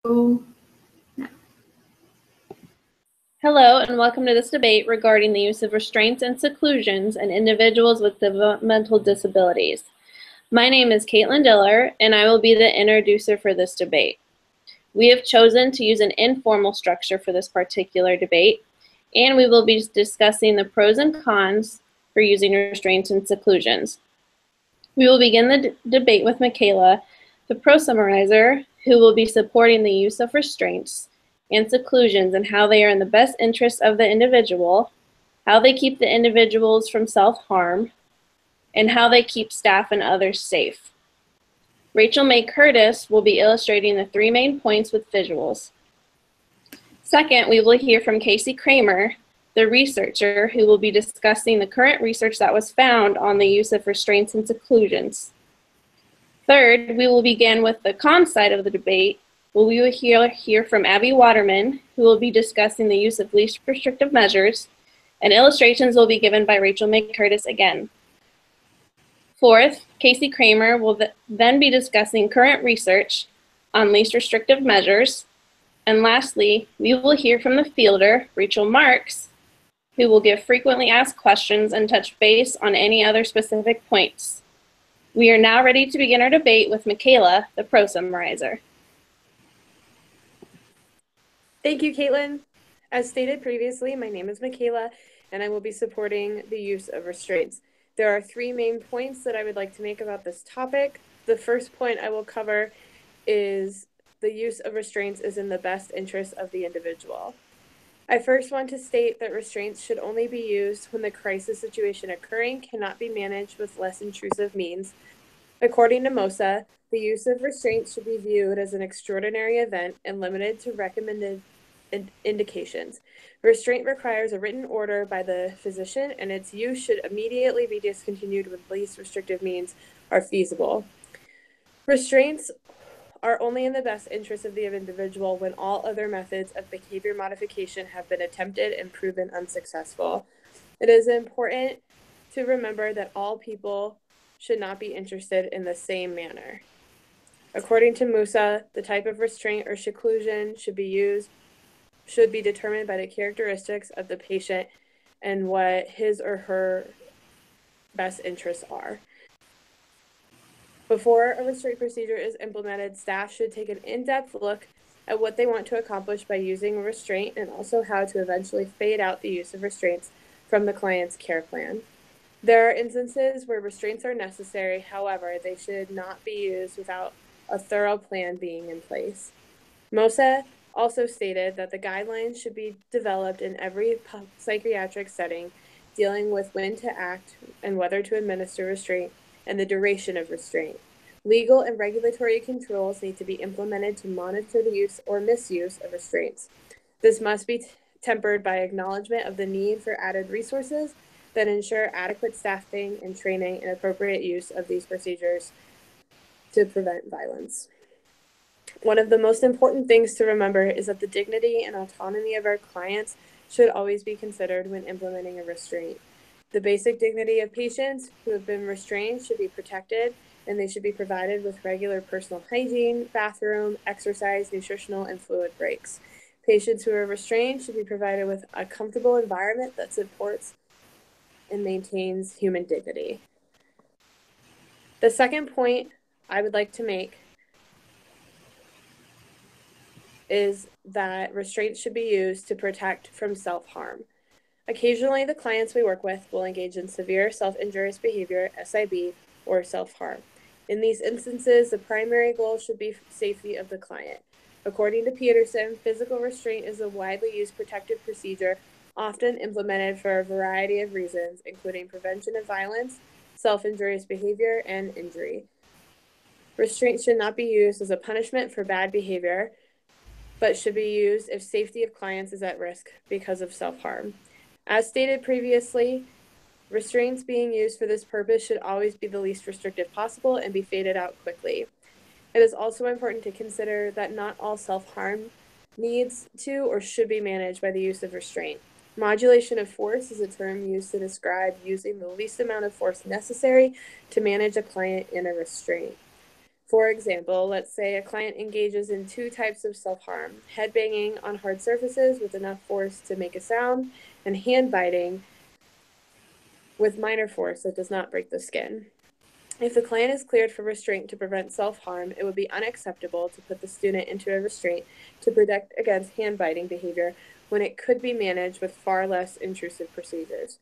Hello, and welcome to this debate regarding the use of restraints and seclusions in individuals with developmental disabilities. My name is Caitlin Diller, and I will be the introducer for this debate. We have chosen to use an informal structure for this particular debate, and we will be discussing the pros and cons for using restraints and seclusions. We will begin the debate with Michaela, the pro summarizer, who will be supporting the use of restraints and seclusions and how they are in the best interest of the individual, how they keep the individuals from self-harm, and how they keep staff and others safe. Rachel-Mae Curtis will be illustrating the three main points with visuals. Second, we will hear from Casey Kramer, the researcher, who will be discussing the current research that was found on the use of restraints and seclusions. Third, we will begin with the con side of the debate. We will hear from Abby Waterman, who will be discussing the use of least restrictive measures, and illustrations will be given by Rachel-Mae Curtis again. Fourth, Casey Kramer will then be discussing current research on least restrictive measures. And lastly, we will hear from the fielder, Rachel Marks, who will give frequently asked questions and touch base on any other specific points. We are now ready to begin our debate with Michaela, the pro summarizer. Thank you, Caitlin. As stated previously, my name is Michaela, and I will be supporting the use of restraints. There are three main points that I would like to make about this topic. The first point I will cover is the use of restraints is in the best interest of the individual. I first want to state that restraints should only be used when the crisis situation occurring cannot be managed with less intrusive means. According to MOSA, the use of restraints should be viewed as an extraordinary event and limited to recommended indications. Restraint requires a written order by the physician, and its use should immediately be discontinued when least restrictive means are feasible. Restraints are only in the best interest of the individual when all other methods of behavior modification have been attempted and proven unsuccessful. It is important to remember that all people should not be interested in the same manner. According to MUSA, the type of restraint or seclusion should be determined by the characteristics of the patient and what his or her best interests are. Before a restraint procedure is implemented, staff should take an in-depth look at what they want to accomplish by using a restraint and also how to eventually fade out the use of restraints from the client's care plan. There are instances where restraints are necessary, however, they should not be used without a thorough plan being in place. MOSA also stated that the guidelines should be developed in every psychiatric setting dealing with when to act and whether to administer restraint and the duration of restraint. Legal and regulatory controls need to be implemented to monitor the use or misuse of restraints. This must be tempered by acknowledgement of the need for added resources that ensure adequate staffing and training and appropriate use of these procedures to prevent violence. One of the most important things to remember is that the dignity and autonomy of our clients should always be considered when implementing a restraint. The basic dignity of patients who have been restrained should be protected, and they should be provided with regular personal hygiene, bathroom, exercise, nutritional, and fluid breaks. Patients who are restrained should be provided with a comfortable environment that supports and maintains human dignity. The second point I would like to make is that restraints should be used to protect from self-harm. Occasionally, the clients we work with will engage in severe self-injurious behavior, SIB, or self-harm. In these instances, the primary goal should be safety of the client. According to Peterson, physical restraint is a widely used protective procedure, often implemented for a variety of reasons, including prevention of violence, self-injurious behavior, and injury. Restraint should not be used as a punishment for bad behavior, but should be used if safety of clients is at risk because of self-harm. As stated previously, restraints being used for this purpose should always be the least restrictive possible and be faded out quickly. It is also important to consider that not all self-harm needs to or should be managed by the use of restraint. Modulation of force is a term used to describe using the least amount of force necessary to manage a client in a restraint. For example, let's say a client engages in two types of self-harm: head banging on hard surfaces with enough force to make a sound, and hand biting with minor force that does not break the skin. If the client is cleared for restraint to prevent self-harm, it would be unacceptable to put the student into a restraint to protect against hand biting behavior when it could be managed with far less intrusive procedures.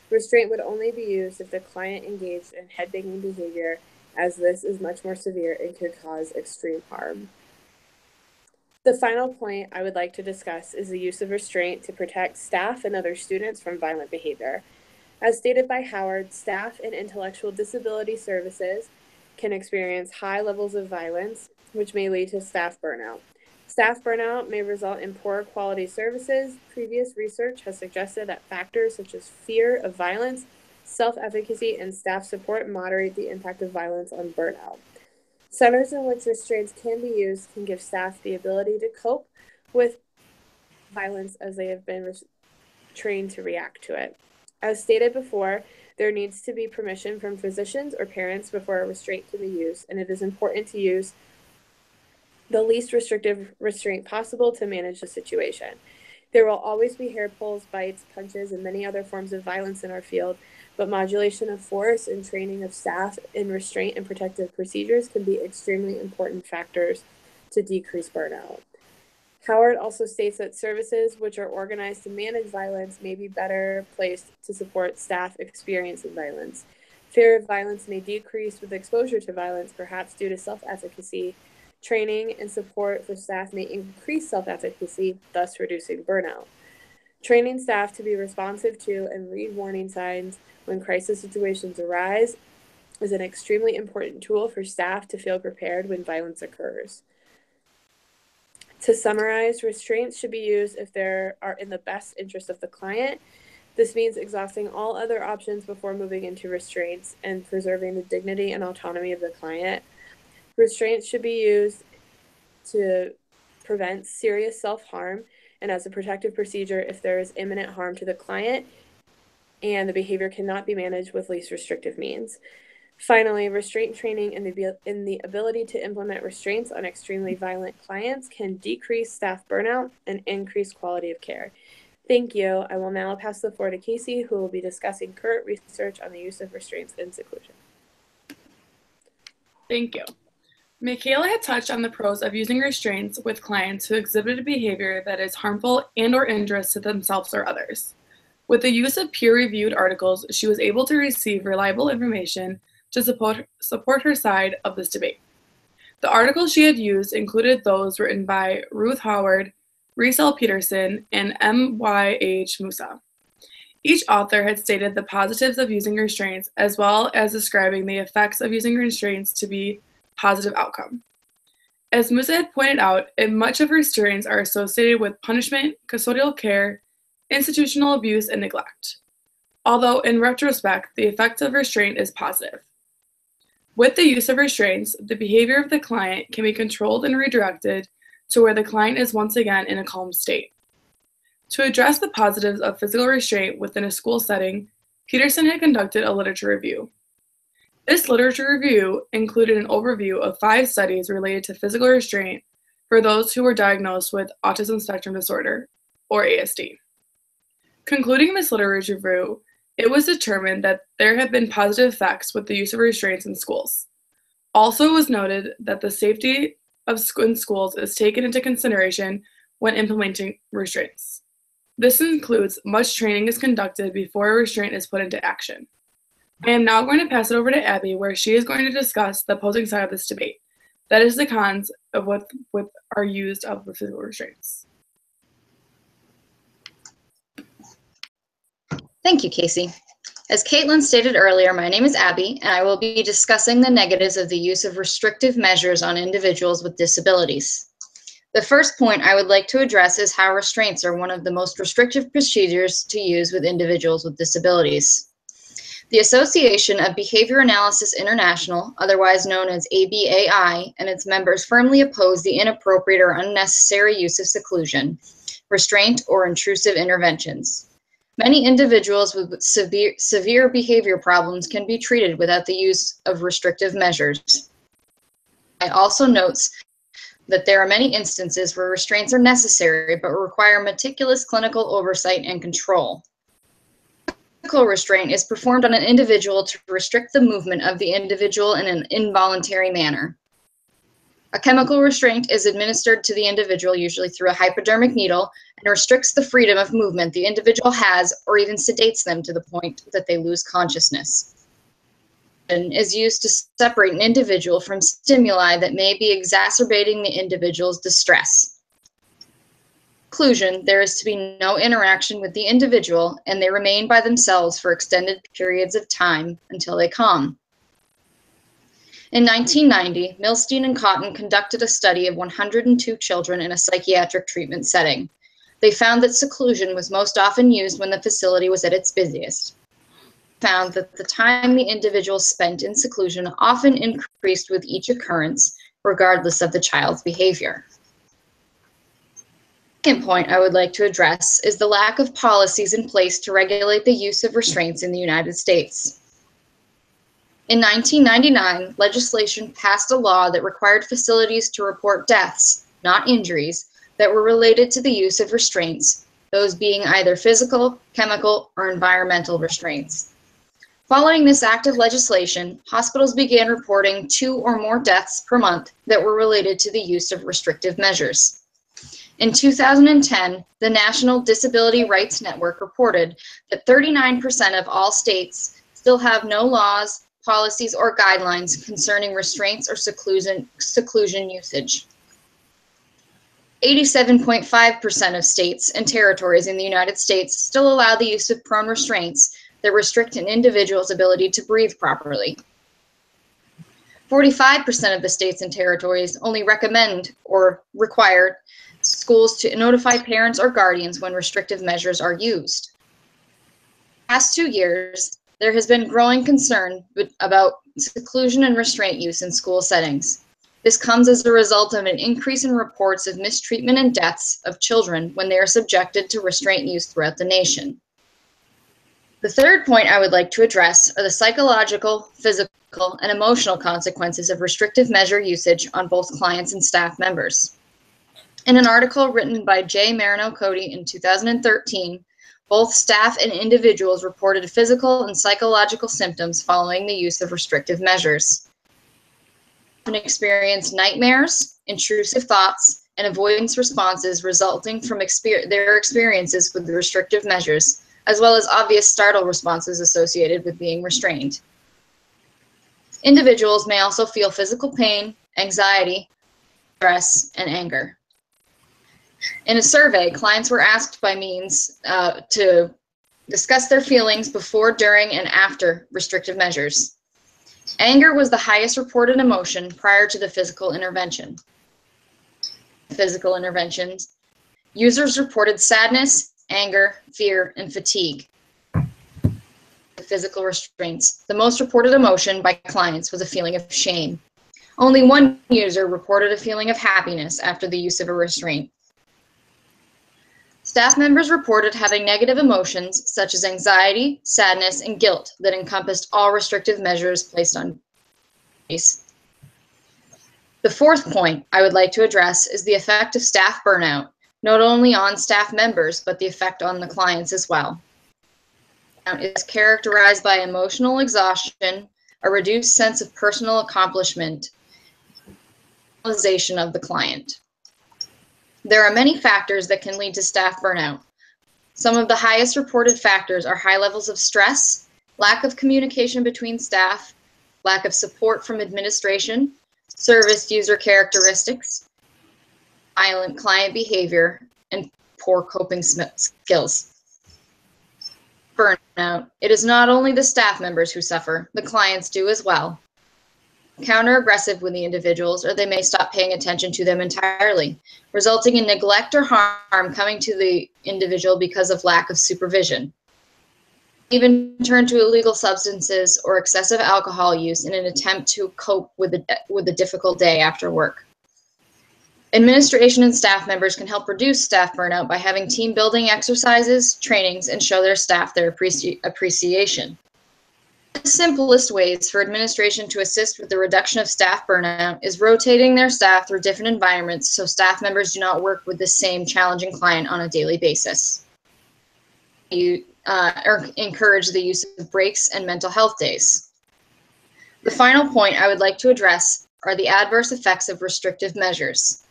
Restraint would only be used if the client engaged in head banging behavior, as this is much more severe and could cause extreme harm. The final point I would like to discuss is the use of restraint to protect staff and other students from violent behavior. As stated by Howard, staff in intellectual disability services can experience high levels of violence, which may lead to staff burnout. Staff burnout may result in poor quality services. Previous research has suggested that factors such as fear of violence, self-efficacy, and staff support moderate the impact of violence on burnout. Centers in which restraints can be used can give staff the ability to cope with violence as they have been trained to react to it. As stated before, there needs to be permission from physicians or parents before a restraint can be used, and it is important to use the least restrictive restraint possible to manage the situation. There will always be hair pulls, bites, punches, and many other forms of violence in our field, but modulation of force and training of staff in restraint and protective procedures can be extremely important factors to decrease burnout. Howard also states that services which are organized to manage violence may be better placed to support staff experiencing violence. Fear of violence may decrease with exposure to violence, perhaps due to self-efficacy. Training and support for staff may increase self-efficacy, thus reducing burnout. Training staff to be responsive to and read warning signs when crisis situations arise is an extremely important tool for staff to feel prepared when violence occurs. To summarize, restraints should be used if they are in the best interest of the client. This means exhausting all other options before moving into restraints and preserving the dignity and autonomy of the client. Restraints should be used to prevent serious self-harm and as a protective procedure if there is imminent harm to the client and the behavior cannot be managed with least restrictive means. Finally, restraint training and the ability to implement restraints on extremely violent clients can decrease staff burnout and increase quality of care. Thank you. I will now pass the floor to Casey, who will be discussing current research on the use of restraints in seclusion. Thank you. Michaela had touched on the pros of using restraints with clients who exhibited behavior that is harmful and/or injurious to themselves or others. With the use of peer-reviewed articles, she was able to receive reliable information to support her side of this debate. The articles she had used included those written by Ruth Howard, Reese L. Peterson, and M.Y.H. Musa. Each author had stated the positives of using restraints as well as describing the effects of using restraints to be positive outcome. As Musa had pointed out, much of restraints are associated with punishment, custodial care, institutional abuse, and neglect. Although in retrospect, the effect of restraint is positive. With the use of restraints, the behavior of the client can be controlled and redirected to where the client is once again in a calm state. To address the positives of physical restraint within a school setting, Peterson had conducted a literature review. This literature review included an overview of 5 studies related to physical restraint for those who were diagnosed with autism spectrum disorder, or ASD. Concluding this literature review, it was determined that there have been positive effects with the use of restraints in schools. Also, it was noted that the safety of in schools is taken into consideration when implementing restraints. This includes much training is conducted before a restraint is put into action. I am now going to pass it over to Abby, where she is going to discuss the opposing side of this debate. That is the cons of what are used of the physical restraints. Thank you, Casey. As Caitlin stated earlier, my name is Abby, and I will be discussing the negatives of the use of restrictive measures on individuals with disabilities. The first point I would like to address is how restraints are one of the most restrictive procedures to use with individuals with disabilities. The Association of Behavior Analysis International, otherwise known as ABAI, and its members firmly oppose the inappropriate or unnecessary use of seclusion, restraint, or intrusive interventions. Many individuals with severe behavior problems can be treated without the use of restrictive measures. also notes that there are many instances where restraints are necessary but require meticulous clinical oversight and control. Physical restraint is performed on an individual to restrict the movement of the individual in an involuntary manner. A chemical restraint is administered to the individual, usually through a hypodermic needle, and restricts the freedom of movement the individual has, or even sedates them to the point that they lose consciousness. Is used to separate an individual from stimuli that may be exacerbating the individual's distress. In conclusion, there is to be no interaction with the individual, and they remain by themselves for extended periods of time until they calm. In 1990, Milstein and Cotton conducted a study of 102 children in a psychiatric treatment setting. They found that seclusion was most often used when the facility was at its busiest. Found that the time the individual spent in seclusion often increased with each occurrence, regardless of the child's behavior. The second point I would like to address is the lack of policies in place to regulate the use of restraints in the United States. In 1999, legislation passed a law that required facilities to report deaths, not injuries, that were related to the use of restraints, those being either physical, chemical, or environmental restraints. Following this act of legislation, hospitals began reporting 2 or more deaths per month that were related to the use of restrictive measures. In 2010, the National Disability Rights Network reported that 39% of all states still have no laws, policies, or guidelines concerning restraints or seclusion usage. 87.5% of states and territories in the United States still allow the use of prone restraints that restrict an individual's ability to breathe properly. 45% of the states and territories only recommend or require schools to notify parents or guardians when restrictive measures are used. In the past 2 years, there has been growing concern about seclusion and restraint use in school settings. This comes as a result of an increase in reports of mistreatment and deaths of children when they are subjected to restraint use throughout the nation. The third point I would like to address are the psychological, physical, and emotional consequences of restrictive measure usage on both clients and staff members. In an article written by J. Marino Cody in 2013, both staff and individuals reported physical and psychological symptoms following the use of restrictive measures. They often experienced nightmares, intrusive thoughts, and avoidance responses resulting from their experiences with the restrictive measures, as well as obvious startle responses associated with being restrained. Individuals may also feel physical pain, anxiety, stress, and anger. In a survey, clients were asked by means to discuss their feelings before, during, and after restrictive measures. Anger was the highest reported emotion prior to the physical intervention. Physical interventions, users reported sadness, anger, fear, and fatigue. Physical restraints. The most reported emotion by clients was a feeling of shame. Only one user reported a feeling of happiness after the use of a restraint. Staff members reported having negative emotions such as anxiety, sadness, and guilt that encompassed all restrictive measures placed on employees. The fourth point I would like to address is the effect of staff burnout, not only on staff members, but the effect on the clients as well. It is characterized by emotional exhaustion, a reduced sense of personal accomplishment, and realization of the client. There are many factors that can lead to staff burnout. Some of the highest reported factors are high levels of stress, lack of communication between staff, lack of support from administration, service user characteristics, violent client behavior, and poor coping skills. Burnout. It is not only the staff members who suffer, the clients do as well. Counter-aggressive with the individuals, or they may stop paying attention to them entirely, resulting in neglect or harm coming to the individual because of lack of supervision. Even turn to illegal substances or excessive alcohol use in an attempt to cope with a difficult day after work. Administration and staff members can help reduce staff burnout by having team building exercises, trainings, and show their staff their appreciation. The simplest ways for administration to assist with the reduction of staff burnout is rotating their staff through different environments so staff members do not work with the same challenging client on a daily basis. Or encourage the use of breaks and mental health days. The final point I would like to address are the adverse effects of restrictive measures.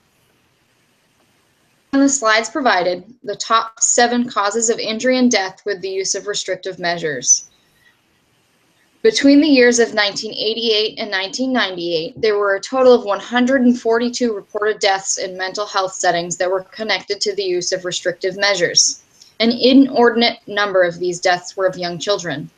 On the slides provided, the top 7 causes of injury and death with the use of restrictive measures. Between the years of 1988 and 1998, there were a total of 142 reported deaths in mental health settings that were connected to the use of restrictive measures. An inordinate number of these deaths were of young children.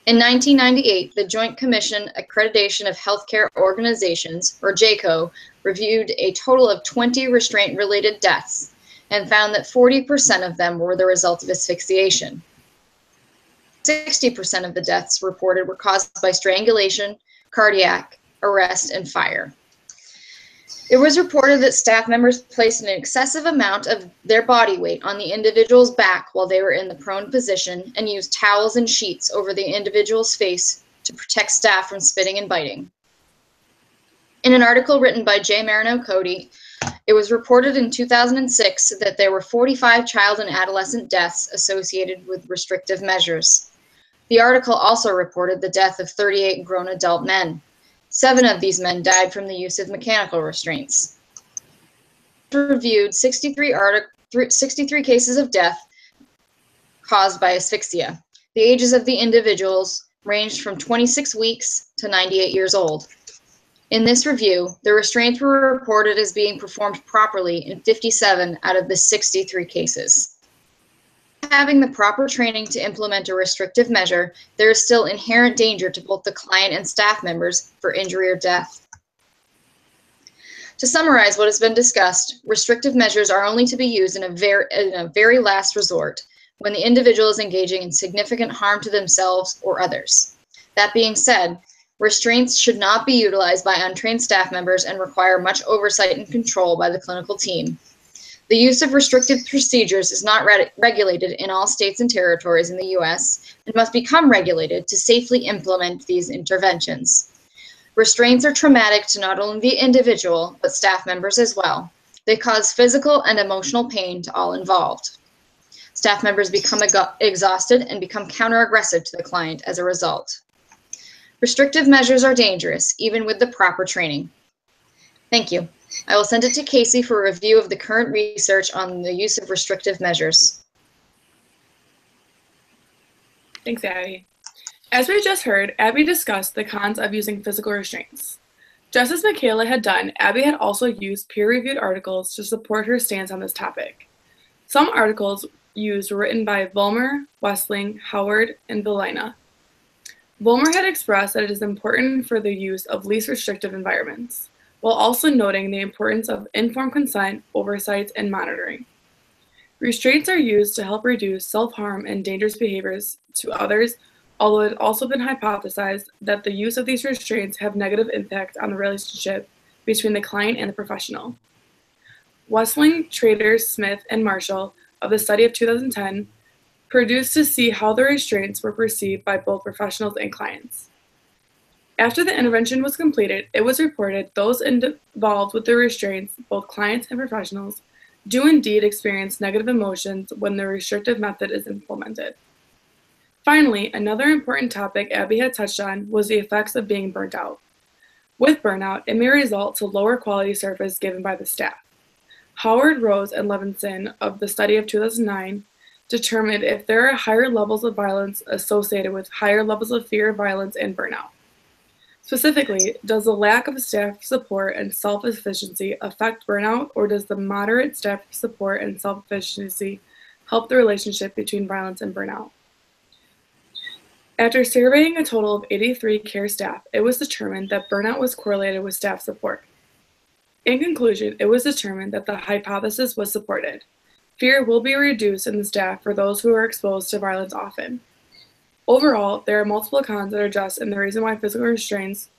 In 1998, the Joint Commission Accreditation of Healthcare Organizations, or JCAHO, reviewed a total of 20 restraint-related deaths and found that 40% of them were the result of asphyxiation. 60% of the deaths reported were caused by strangulation, cardiac arrest, and fire. It was reported that staff members placed an excessive amount of their body weight on the individual's back while they were in the prone position and used towels and sheets over the individual's face to protect staff from spitting and biting. In an article written by J. Marino Cody, it was reported in 2006 that there were 45 child and adolescent deaths associated with restrictive measures. The article also reported the death of 38 grown adult men. 7 of these men died from the use of mechanical restraints. Reviewed 63 cases of death caused by asphyxia. The ages of the individuals ranged from 26 weeks to 98 years old. In this review, the restraints were reported as being performed properly in 57 out of the 63 cases. Having the proper training to implement a restrictive measure, there is still inherent danger to both the client and staff members for injury or death. To summarize what has been discussed, restrictive measures are only to be used in a very last resort, when the individual is engaging in significant harm to themselves or others. That being said, restraints should not be utilized by untrained staff members and require much oversight and control by the clinical team. The use of restrictive procedures is not regulated in all states and territories in the U.S. and must become regulated to safely implement these interventions. Restraints are traumatic to not only the individual, but staff members as well. They cause physical and emotional pain to all involved. Staff members become exhausted and become counter-aggressive to the client as a result. Restrictive measures are dangerous, even with the proper training. Thank you. I will send it to Casey for a review of the current research on the use of restrictive measures. Thanks, Abby. As we just heard, Abby discussed the cons of using physical restraints. Just as Michaela had done, Abby had also used peer-reviewed articles to support her stance on this topic. Some articles used were written by Vollmer, Westling, Howard, and Vilena. Vollmer had expressed that it is important for the use of least restrictive environments, while also noting the importance of informed consent, oversight, and monitoring. Restraints are used to help reduce self-harm and dangerous behaviors to others, although it has also been hypothesized that the use of these restraints have negative impact on the relationship between the client and the professional. Westling, Trader, Smith, and Marshall of the study of 2010 produced to see how the restraints were perceived by both professionals and clients. After the intervention was completed, it was reported those involved with the restraints, both clients and professionals, do indeed experience negative emotions when the restrictive method is implemented. Finally, another important topic Abby had touched on was the effects of being burnt out. With burnout, it may result to lower quality service given by the staff. Howard, Rose, and Levinson of the study of 2009 determined if there are higher levels of violence associated with higher levels of fear, violence, and burnout. Specifically, does the lack of staff support and self-efficiency affect burnout, or does the moderate staff support and self-efficiency help the relationship between violence and burnout? After surveying a total of 83 care staff, it was determined that burnout was correlated with staff support. In conclusion, it was determined that the hypothesis was supported. Fear will be reduced in the staff for those who are exposed to violence often. Overall, there are multiple cons that are just and the reason why physical restraints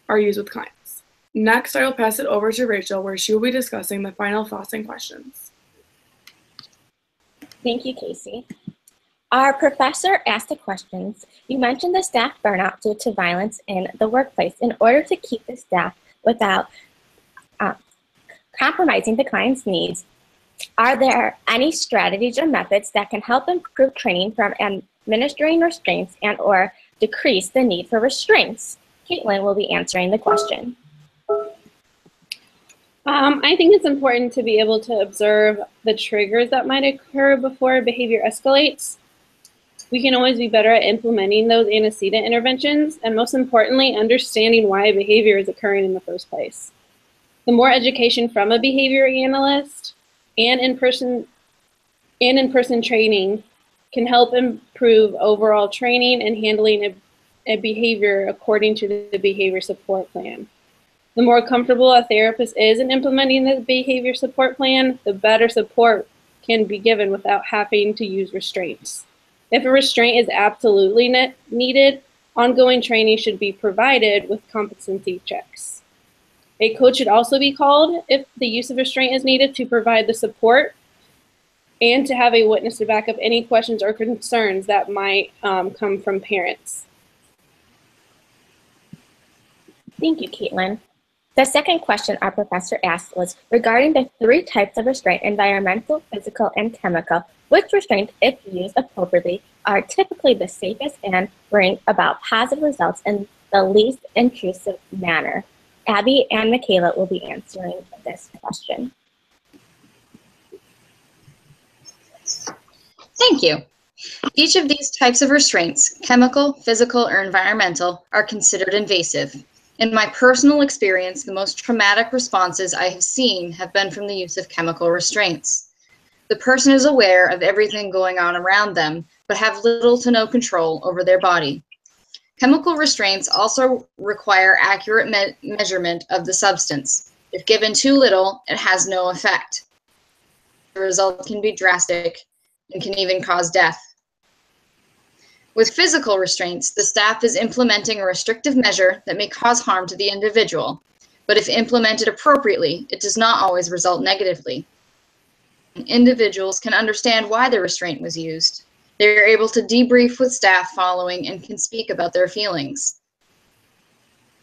are used with clients. Next, I will pass it over to Rachel, where she will be discussing the final thoughts and questions. Thank you, Casey. Our professor asked the questions. You mentioned the staff burnout due to violence in the workplace. In order to keep the staff without compromising the client's needs, are there any strategies or methods that can help improve training from administering restraints and or decrease the need for restraints? Caitlin will be answering the question. I think it's important to be able to observe the triggers that might occur before behavior escalates. We can always be better at implementing those antecedent interventions, and most importantly, understanding why behavior is occurring in the first place. The more education from a behavior analyst and in-person training can help improve overall training and handling a behavior according to the behavior support plan. The more comfortable a therapist is in implementing the behavior support plan, the better support can be given without having to use restraints. If a restraint is absolutely needed, ongoing training should be provided with competency checks. A coach should also be called if the use of restraint is needed to provide the support and to have a witness to back up any questions or concerns that might come from parents. Thank you, Caitlin. The second question our professor asked was regarding the 3 types of restraint: environmental, physical, and chemical. Which restraints, if used appropriately, are typically the safest and bring about positive results in the least intrusive manner? Abby and Michaela will be answering this question. Thank you. Each of these types of restraints, chemical, physical, or environmental, are considered invasive. In my personal experience, the most traumatic responses I have seen have been from the use of chemical restraints. The person is aware of everything going on around them, but have little to no control over their body. Chemical restraints also require accurate measurement of the substance. If given too little, it has no effect. The result can be drastic and can even cause death. With physical restraints, the staff is implementing a restrictive measure that may cause harm to the individual, but if implemented appropriately, it does not always result negatively. Individuals can understand why the restraint was used. They are able to debrief with staff following and can speak about their feelings.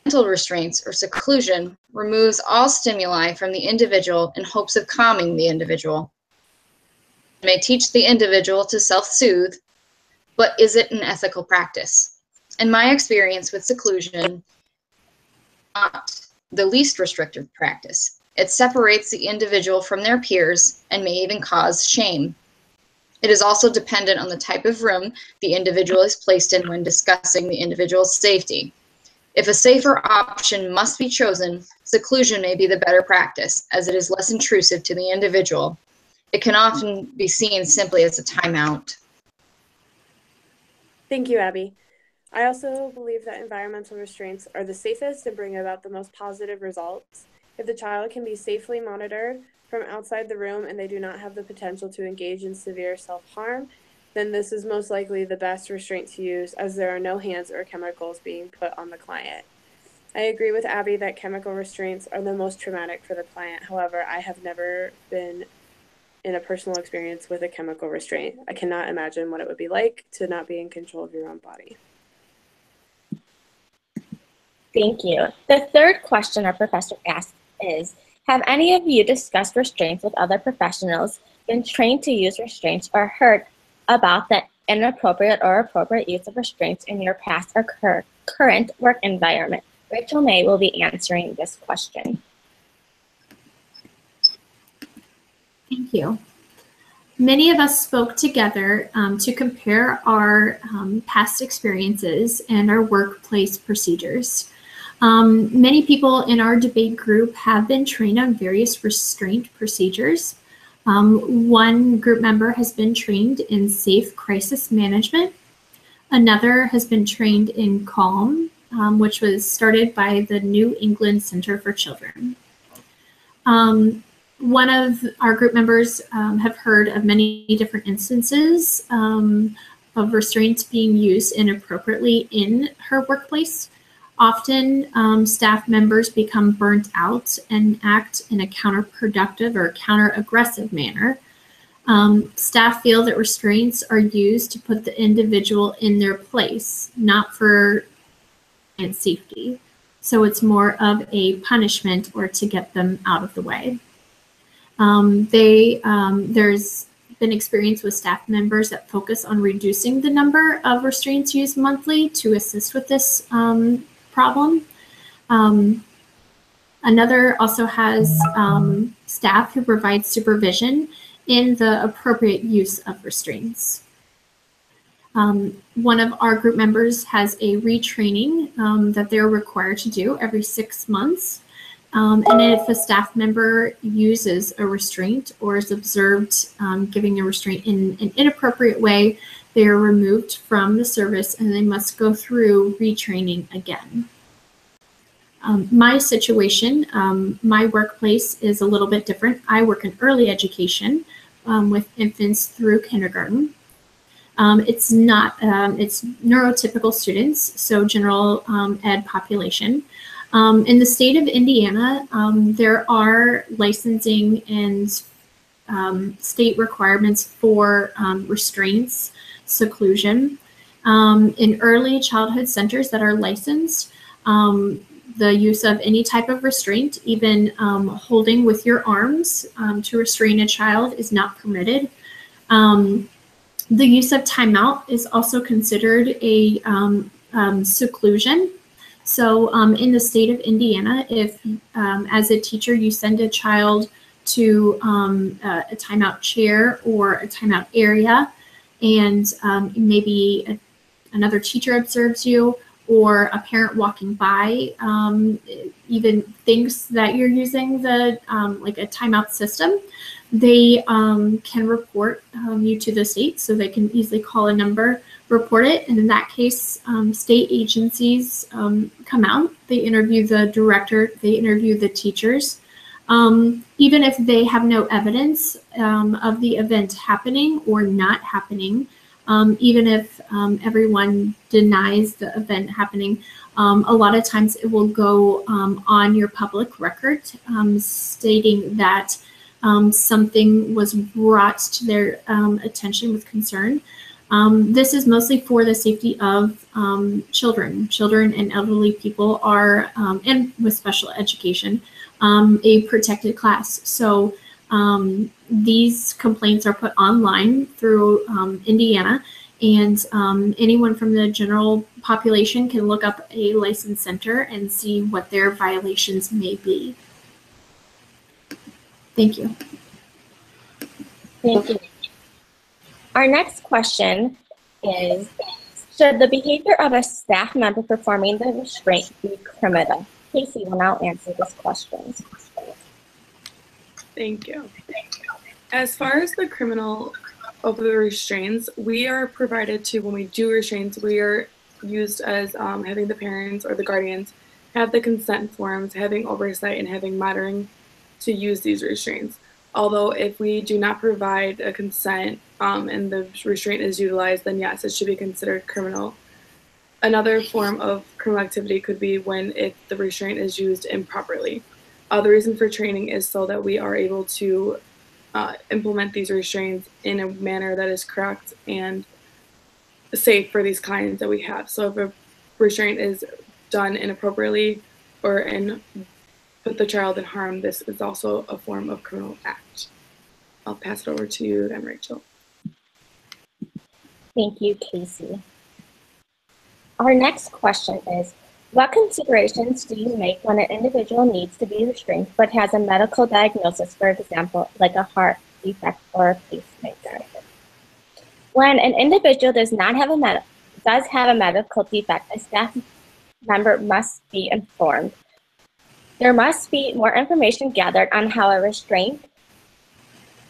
Mental restraints or seclusion removes all stimuli from the individual in hopes of calming the individual. It may teach the individual to self-soothe, but is it an ethical practice? In my experience with seclusion, not the least restrictive practice. It separates the individual from their peers and may even cause shame. It is also dependent on the type of room the individual is placed in when discussing the individual's safety. If a safer option must be chosen, seclusion may be the better practice, as it is less intrusive to the individual. It can often be seen simply as a timeout. Thank you, Abby. I also believe that environmental restraints are the safest and bring about the most positive results. If the child can be safely monitored from outside the room and they do not have the potential to engage in severe self-harm, then this is most likely the best restraint to use, as there are no hands or chemicals being put on the client. I agree with Abby that chemical restraints are the most traumatic for the client. However, I have never been in a personal experience with a chemical restraint. I cannot imagine what it would be like to not be in control of your own body. Thank you. The third question our professor asked is, have any of you discussed restraints with other professionals, been trained to use restraints, or heard about the inappropriate or appropriate use of restraints in your past or current work environment? Rachel-Mae will be answering this question. Thank you. Many of us spoke together to compare our past experiences and our workplace procedures. Many people in our debate group have been trained on various restraint procedures. One group member has been trained in safe crisis management. Another has been trained in CALM, which was started by the New England Center for Children. One of our group members have heard of many different instances of restraints being used inappropriately in her workplace. Often, staff members become burnt out and act in a counterproductive or counter-aggressive manner. Staff feel that restraints are used to put the individual in their place, not for safety. So it's more of a punishment or to get them out of the way. There's been experience with staff members that focus on reducing the number of restraints used monthly to assist with this problem. Another also has staff who provide supervision in the appropriate use of restraints. One of our group members has a retraining that they're required to do every 6 months. And if a staff member uses a restraint or is observed giving a restraint in an inappropriate way, they are removed from the service and they must go through retraining again. My situation, my workplace is a little bit different. I work in early education with infants through kindergarten. It's neurotypical students, so general ed population. In the state of Indiana, there are licensing and state requirements for restraints, seclusion. In early childhood centers that are licensed, the use of any type of restraint, even holding with your arms to restrain a child, is not permitted. The use of timeout is also considered a seclusion. So in the state of Indiana, if as a teacher you send a child to a timeout chair or a timeout area, and maybe another teacher observes you, or a parent walking by even thinks that you're using the like a timeout system, they can report you to the state, so they can easily call a number, report it, and in that case, state agencies come out, they interview the director, they interview the teachers. Even if they have no evidence of the event happening or not happening, even if everyone denies the event happening, a lot of times it will go on your public record stating that something was brought to their attention with concern. This is mostly for the safety of children. Children and elderly people are, and with special education, a protected class. So these complaints are put online through Indiana, and anyone from the general population can look up a licensed center and see what their violations may be. Thank you. Thank you. Our next question is, should the behavior of a staff member performing the restraint be criminal? Casey will now answer this question. Thank you. As far as the criminal of the restraints, we are provided to, when we do restraints, we are used as having the parents or the guardians have the consent forms, having oversight, and having monitoring to use these restraints. Although if we do not provide a consent and the restraint is utilized, then yes, it should be considered criminal. Another form of criminal activity could be when the restraint is used improperly. The reason for training is so that we are able to implement these restraints in a manner that is correct and safe for these clients that we have. So if a restraint is done inappropriately or put the child in harm, this is also a form of criminal act. I'll pass it over to you then, Rachel. Thank you, Casey. Our next question is, what considerations do you make when an individual needs to be restrained but has a medical diagnosis, for example, like a heart defect or a pacemaker? When an individual does have a medical defect, a staff member must be informed. There must be more information gathered on how a restraint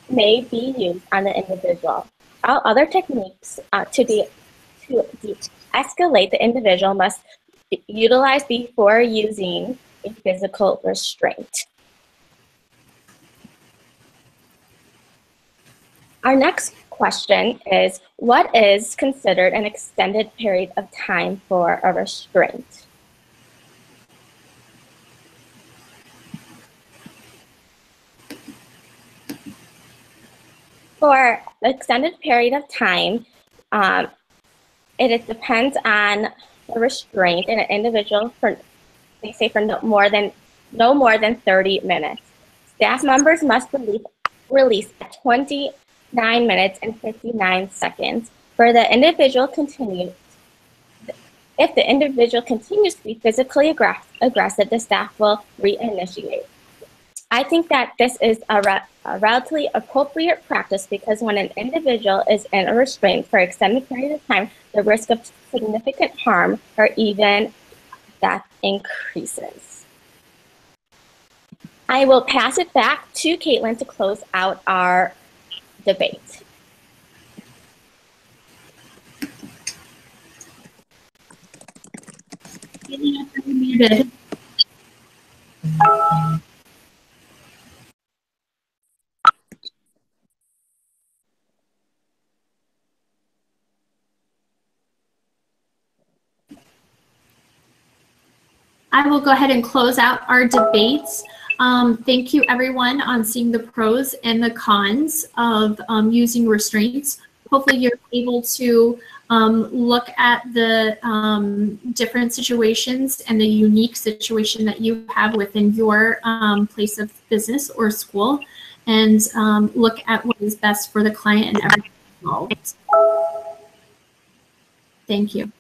may be used on the individual. All other techniques to de-escalate the individual must be utilized before using a physical restraint. Our next question is, what is considered an extended period of time for a restraint? For the extended period of time, it depends on the restraint in an individual for, they say, for no more than 30 minutes. Staff members must release at 29 minutes and 59 seconds. For the individual if the individual continues to be physically aggressive, the staff will reinitiate. I think that this is a relatively appropriate practice because when an individual is in a restraint for an extended period of time, the risk of significant harm or even death increases. I will pass it back to Caitlin to close out our debate. Muted. I will go ahead and close out our debates. Thank you everyone on seeing the pros and the cons of using restraints. Hopefully you're able to look at the different situations and the unique situation that you have within your place of business or school and look at what is best for the client and everyone involved. Thank you.